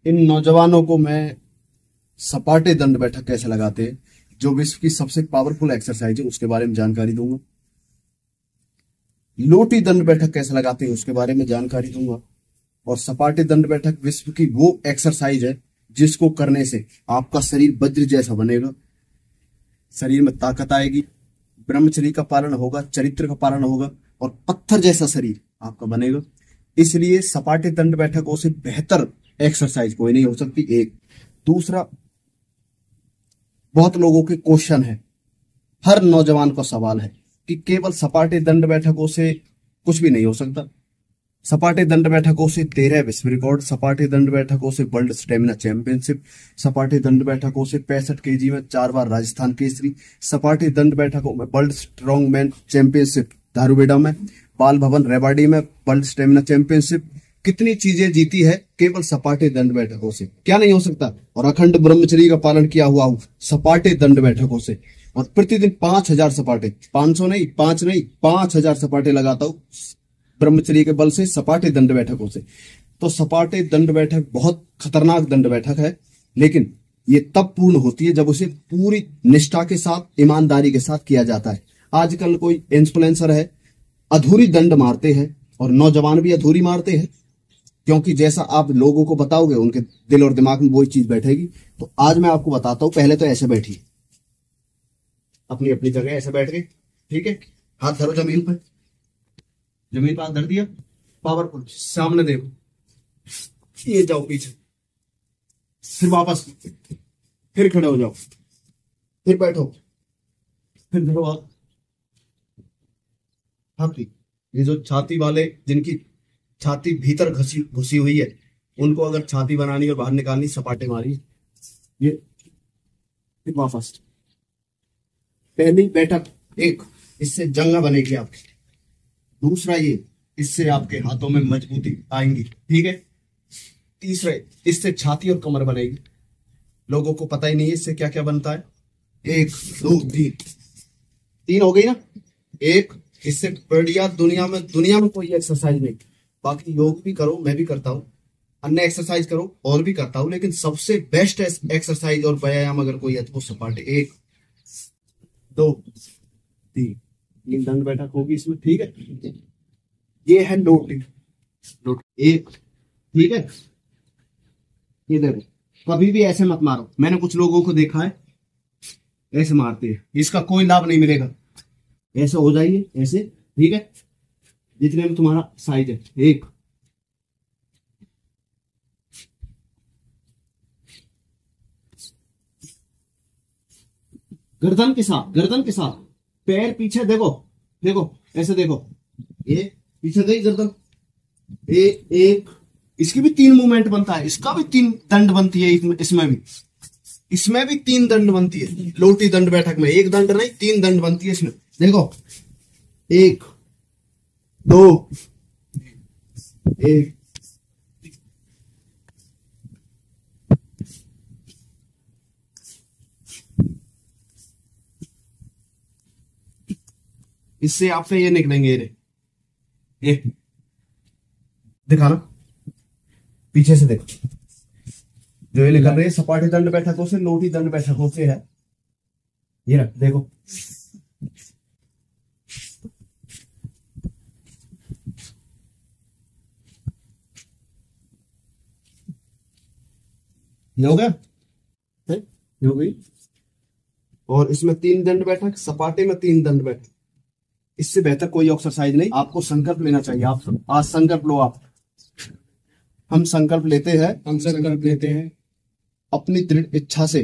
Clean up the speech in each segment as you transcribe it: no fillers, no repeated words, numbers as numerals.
इन नौजवानों को मैं सपाटे दंड बैठक कैसे लगाते हैं, जो विश्व की सबसे पावरफुल एक्सरसाइज है, उसके बारे में जानकारी दूंगा। लोटी दंड बैठक कैसे लगाते हैं उसके बारे में जानकारी दूंगा। और सपाटे दंड बैठक विश्व की वो एक्सरसाइज है जिसको करने से आपका शरीर वज्र जैसा बनेगा, शरीर में ताकत आएगी, ब्रह्मचर्य का पालन होगा, चरित्र का पालन होगा और पत्थर जैसा शरीर आपका बनेगा। इसलिए सपाटे दंड बैठकों से बेहतर एक्सरसाइज कोई नहीं हो सकती। एक दूसरा, बहुत लोगों के क्वेश्चन है, हर नौजवान का सवाल है कि केवल सपाटे दंड बैठकों से कुछ भी नहीं हो सकता। सपाटे दंड बैठकों से 13 विश्व रिकॉर्ड, सपाटे दंड बैठकों से वर्ल्ड स्टेमिना चैंपियनशिप, सपाटे दंड बैठकों से 65 केजी में 4 बार राजस्थान केसरी, सपाटे दंड बैठकों में वर्ल्ड स्ट्रॉन्ग मैन चैंपियनशिप धारूबेड़ा में, बाल भवन रेवाड़ी में वर्ल्ड स्टेमिना चैंपियनशिप, कितनी चीजें जीती है केवल सपाटे दंड बैठकों से। क्या नहीं हो सकता। और अखंड ब्रह्मचर्य का पालन किया हुआ हूं सपाटे दंड बैठकों से। और प्रतिदिन 5000 सपाटे, 500 नहीं, 5 नहीं, 5000 सपाटे लगाता हूं ब्रह्मचर्य के बल से, सपाटे दंड बैठकों से। तो सपाटे दंड बैठक बहुत खतरनाक दंड बैठक है, लेकिन ये तब पूर्ण होती है जब उसे पूरी निष्ठा के साथ, ईमानदारी के साथ किया जाता है। आजकल कोई इन्फ्लुएंसर है, अधूरी दंड मारते हैं और नौजवान भी अधूरी मारते हैं, क्योंकि जैसा आप लोगों को बताओगे उनके दिल और दिमाग में वही चीज बैठेगी। तो आज मैं आपको बताता हूं। पहले तो ऐसे बैठिए, अपनी अपनी जगह ऐसे बैठ गए, ठीक है। हाथ धरो जमीन पर, जमीन पर हाथ धर दिया, पावरफुल, सामने देखो, ये जाओ पीछे, फिर वापस, फिर खड़े हो जाओ, फिर बैठो, फिर धरो हाथ। ये जो छाती वाले, जिनकी छाती भीतर घुसी हुई है, उनको अगर छाती बनानी और बाहर निकालनी, सपाटे मारिए, ये फिर वापस। पहली बैठक एक, इससे जंगा बनेगी आपकी। दूसरा, ये इससे आपके हाथों में मजबूती आएंगी, ठीक है। तीसरा, इससे छाती और कमर बनेगी। लोगों को पता ही नहीं है इससे क्या क्या बनता है। 1 2 3 हो गई ना। एक, इससे बढ़िया दुनिया में कोई एक्सरसाइज नहीं। बाकी योग भी करो, मैं भी करता हूँ, अन्य एक्सरसाइज करो और भी करता हूँ, लेकिन सबसे बेस्ट एक्सरसाइज और व्यायाम अगर कोई है तो वो सपाटे। 1 2 3 दंड बैठक होगी इसमें, ठीक है। ये है लोटी, एक, ठीक है। ये देखो, कभी भी ऐसे मत मारो। मैंने कुछ लोगों को देखा है ऐसे मारते हैं, इसका कोई लाभ नहीं मिलेगा। ऐसे हो जाइए, ऐसे, ठीक है, जितने में तुम्हारा साइज है। 1 गर्दन के साथ पैर पीछे, देखो ऐसे देखो, ये पीछे गई गर्दन। एक, इसकी भी 3 मूवमेंट बनता है, इसका भी 3 दंड बनती है, इसमें भी 3 दंड बनती है। लोटी दंड बैठक में 1 दंड नहीं, 3 दंड बनती है इसमें। देखो, 1 2 1 इससे आपसे ये निकलेंगे, ये दिखाना, पीछे से देखो, जो ये निकल रहे हैं सपाटे दंड बैठकों से, लोटी दंड बैठकों से है। ये रख, देखो, ये हो गया, ये हो गई। और इसमें 3 दंड बैठक, सपाटे में 3 दंड बैठक। इससे बेहतर कोई एक्सरसाइज नहीं। आपको संकल्प लेना चाहिए। आप आज संकल्प लो। हम संकल्प लेते हैं अपनी दृढ़ इच्छा से,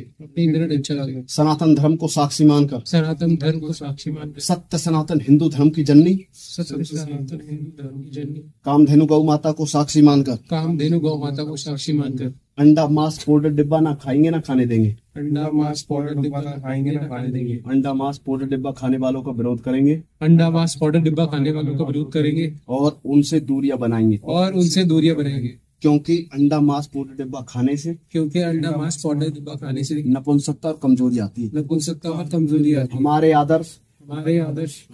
सनातन धर्म को साक्षी मानकर, सत्य सनातन हिंदू धर्म की जननी, कामधेनु गौ माता को साक्षी मानकर, अंडा मांस पाउडर डिब्बा ना खाएंगे ना खाने देंगे। अंडा मांस पाउडर डिब्बा खाएंगे ना खाने देंगे। अंडा मांस पाउडर डिब्बा खाने वालों का विरोध करेंगे। अंडा मांस पाउडर डिब्बा खाने वालों का विरोध करेंगे और उनसे दूरियां बनाएंगे। क्योंकि अंडा मांस पाउडर डिब्बा खाने से, नपुंसकता और कमजोरी आती है। हमारे आदर्श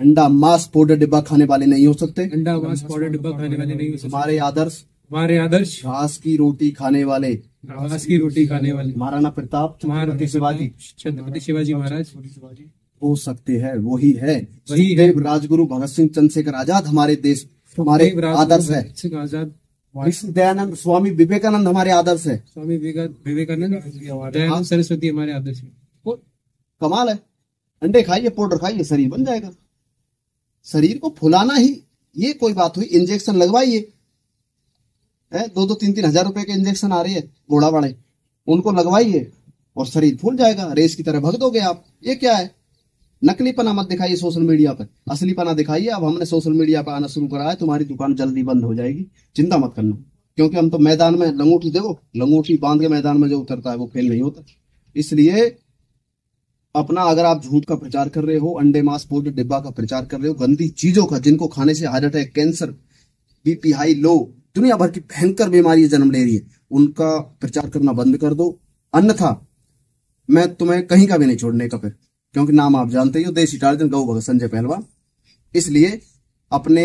अंडा मांस पाउडर डिब्बा खाने वाले नहीं हो सकते। अंडा मांस पाउडर डिब्बा खाने वाले नहीं हो सकते। हमारे आदर्श घास की रोटी खाने वाले आवाज की रोटी खाने वाले महाराणा प्रताप, छत्रपति शिवाजी छत्रपति शिवाजी महाराज हो सकते हैं, वही है। वही है। सुखदेव, राजगुरु भगत सिंह, चंद्रशेखर आजाद हमारे देश, हमारे आदर्श है। सिंह आजाद, दयानंद, स्वामी विवेकानंद हमारे आदर्श है। स्वामी विवेकानंद, दयानंद सरस्वती हमारे आदर्श में। कमाल है। अंडे खाइए, पाउडर खाइए, शरीर बन जाएगा। शरीर को फुलाना ही ये कोई बात हुई। इंजेक्शन लगवाइए, 2-2, 3-3 हजार रुपए के इंजेक्शन आ रहे हैं घोड़ा वाले, उनको लगवाइए और शरीर फूल जाएगा, रेस की तरह भग दोगे आप। ये क्या है? नकली पना मत दिखाइए सोशल मीडिया पर, असली पना दिखाइए। अब हमने सोशल मीडिया पर आना शुरू करा है, तुम्हारी दुकान जल्दी बंद हो जाएगी, चिंता मत करना। क्योंकि हम तो मैदान में लंगोटी, देखो लंगोटी बांध के मैदान में जो उतरता है वो फेल नहीं होता। इसलिए अपना, अगर आप झूठ का प्रचार कर रहे हो, अंडे मांस पाउडर डिब्बा का प्रचार कर रहे हो, गंदी चीजों का, जिनको खाने से heart attack, cancer, BP high low, दुनिया भर की भयंकर बीमारी जन्म ले रही है, उनका प्रचार करना बंद कर दो। अन्यथा मैं तुम्हें कहीं का भी नहीं छोड़ने का। फिर क्योंकि नाम आप जानते ही हो, देशी टार्जन, गौ भगत, संजय पहलवान। इसलिए अपने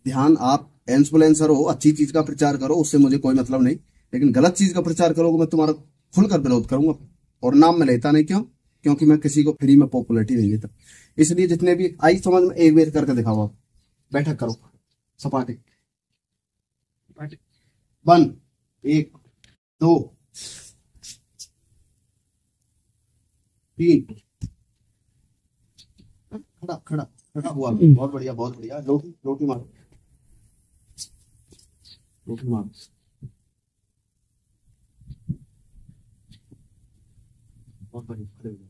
ध्यान, आप इन्फ्लुएंसर हो, अच्छी चीज का प्रचार करो, उससे मुझे कोई मतलब नहीं। लेकिन गलत चीज का प्रचार करोगे, मैं तुम्हारा खुलकर विरोध करूंगा। और नाम मैं लेता नहीं, क्यों? क्योंकि मैं किसी को फ्री में पॉपुलरिटी नहीं देता। इसलिए जितने भी आई समझ में, एक बार करके दिखाओ। आप बैठक करो, सपाटे 1, 2, 3। खड़ा खड़ा खड़ा हुआ, बहुत बढ़िया, बहुत बढ़िया। रोटी रोटी मारो, रोटी मारो। बहुत बढ़िया, खड़े हो जाओ।